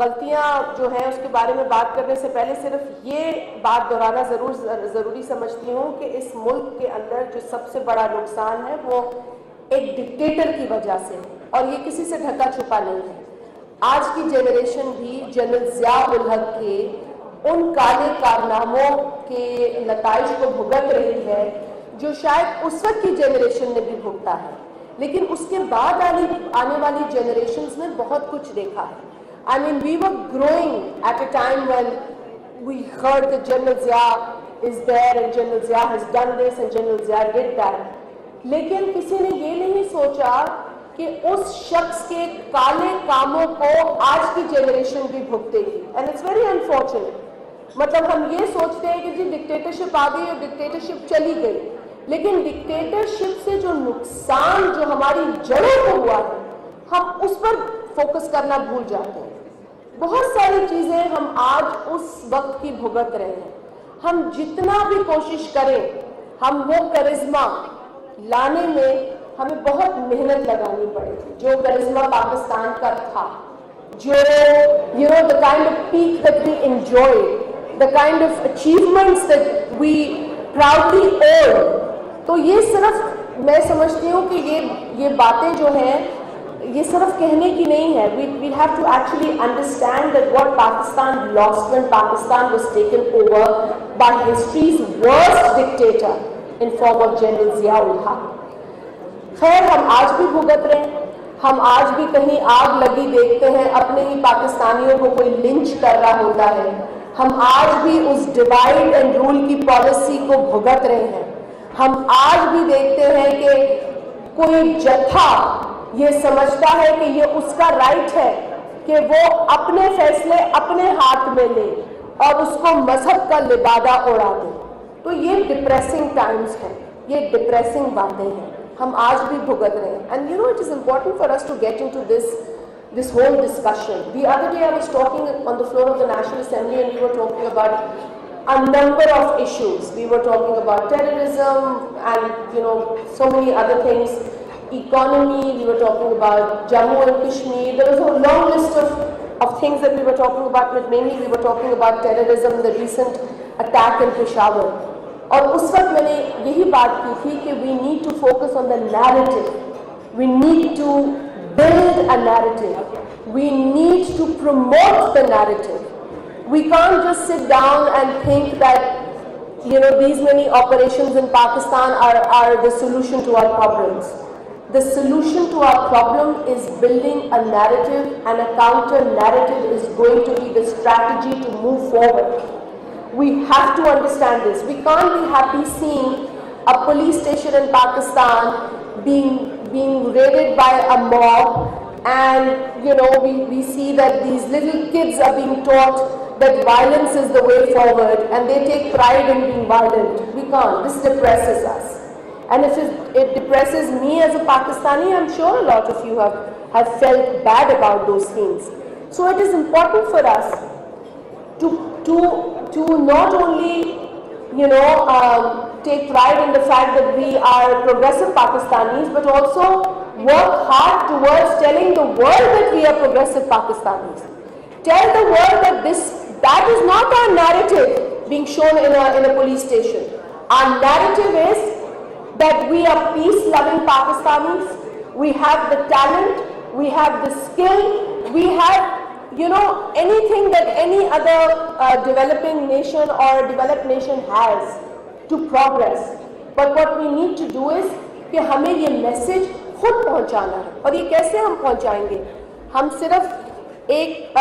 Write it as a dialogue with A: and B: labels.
A: غلطیاں جو ہیں اس کے بارے میں بات کرنے سے پہلے صرف یہ بات دہرانا ضروری سمجھتی ہوں کہ اس ملک کے اندر جو سب سے بڑا نقصان ہے وہ ایک ڈکٹیٹر کی وجہ سے ہے، اور یہ کسی سے ڈھکا چھپا نہیں ہے۔ آج کی جنریشن بھی جنرل ضیاء الحق کے ان کالے کارناموں کے نتائج کو بھگت رہی ہے جو شاید اس وقت کی جنریشن نے بھی بھگتا ہے، لیکن اس کے بعد آنے والی جنریشنز نے بہت کچھ دیکھا ہے۔ I mean, we were growing at a time when we heard that General Zia is there and General Zia has done this and General Zia did that. لیکن کسی نے یہ نہیں سوچا کہ اس شخص کے کالے کاموں کو آج کی جنریشن بھی بھگتے گی، and it's very unfortunate۔ مطلب ہم یہ سوچتے ہیں کہ جی ڈکٹیٹرشپ آ گئی اور ڈکٹیٹرشپ چلی گئی، لیکن ڈکٹیٹرشپ سے جو نقصان جو ہماری جڑوں کو ہوا ہے ہم اس پر فوکس کرنا بھول جاتے ہیں۔ بہت ساری چیزیں ہم آج اس وقت کی بھگت رہے ہیں۔ ہم جتنا بھی کوشش کریں ہم وہ کرزما لانے میں ہمیں بہت محنت لگانی پڑے گی، جو کرزما پاکستان کا تھا، جو the kind of peak that we enjoyed, the kind of achievements that we proudly own۔ تو یہ صرف میں سمجھتی ہوں کہ یہ باتیں جو ہیں یہ صرف کہنے کی نہیں ہے۔ We have to actually understand that what Pakistan lost when Pakistan was taken over by history's worst dictator in form of General Zia الحق۔ خیر ہم آج بھی بھگت رہے ہیں، ہم آج بھی کہیں آگ لگی دیکھتے ہیں، اپنے ہی پاکستانیوں کو کوئی لنچ کر رہا ہوتا ہے، ہم آج بھی اس ڈیوائڈ اینڈ رول کی پالیسی کو بھگت رہے ہیں، ہم آج بھی دیکھتے ہیں کہ کوئی جتھا یہ سمجھتا ہے کہ یہ اس کا رائٹ ہے کہ وہ اپنے فیصلے اپنے ہاتھ میں لے اور اس کو مذہب کا لبادہ اڑا دے۔ تو یہ ڈپریسنگ ٹائمز ہیں، یہ ڈپریسنگ باتیں ہیں، ہم آج بھی بھگت رہے ہیں۔ And you know, it is important for us to get into this whole discussion. The other day I was talking on the floor of the National Assembly and we were talking about a number of issues. We were talking about terrorism and so many other things, economy, we were talking about Jammu and Kashmir. There was a long list of things that we were talking about, but mainly we were talking about terrorism, the recent attack in Peshawar. اور اس وقت میں نے یہی بات کی تھی کہ we need to focus on the narrative. We need to build a narrative. We need to promote the narrative. We can't just sit down and think that these many operations in Pakistan are the solution to our problems. The solution to our problem is building a narrative, and a counter narrative is going to be the strategy to move forward. We have to understand this. We can't be happy seeing a police station in Pakistan being raided by a mob, and we see that these little kids are being taught that violence is the way forward and they take pride in being violent. We can't. This depresses us. And if it depresses me as a Pakistani, I'm sure a lot of you have felt bad about those things. So it is important for us to not only take pride in the fact that we are progressive Pakistanis, but also work hard towards telling the world that we are progressive Pakistanis. Tell the world that that is not our narrative being shown in a police station. Our narrative is that we are peace-loving Pakistanis, we have the talent, we have the skill, we have anything that any other developing nation or developed nation has to progress. But what we need to do is کہ ہمیں یہ message خود پہنچانا ہے، اور یہ کیسے ہم پہنچائیں گے؟ ہم صرف ایک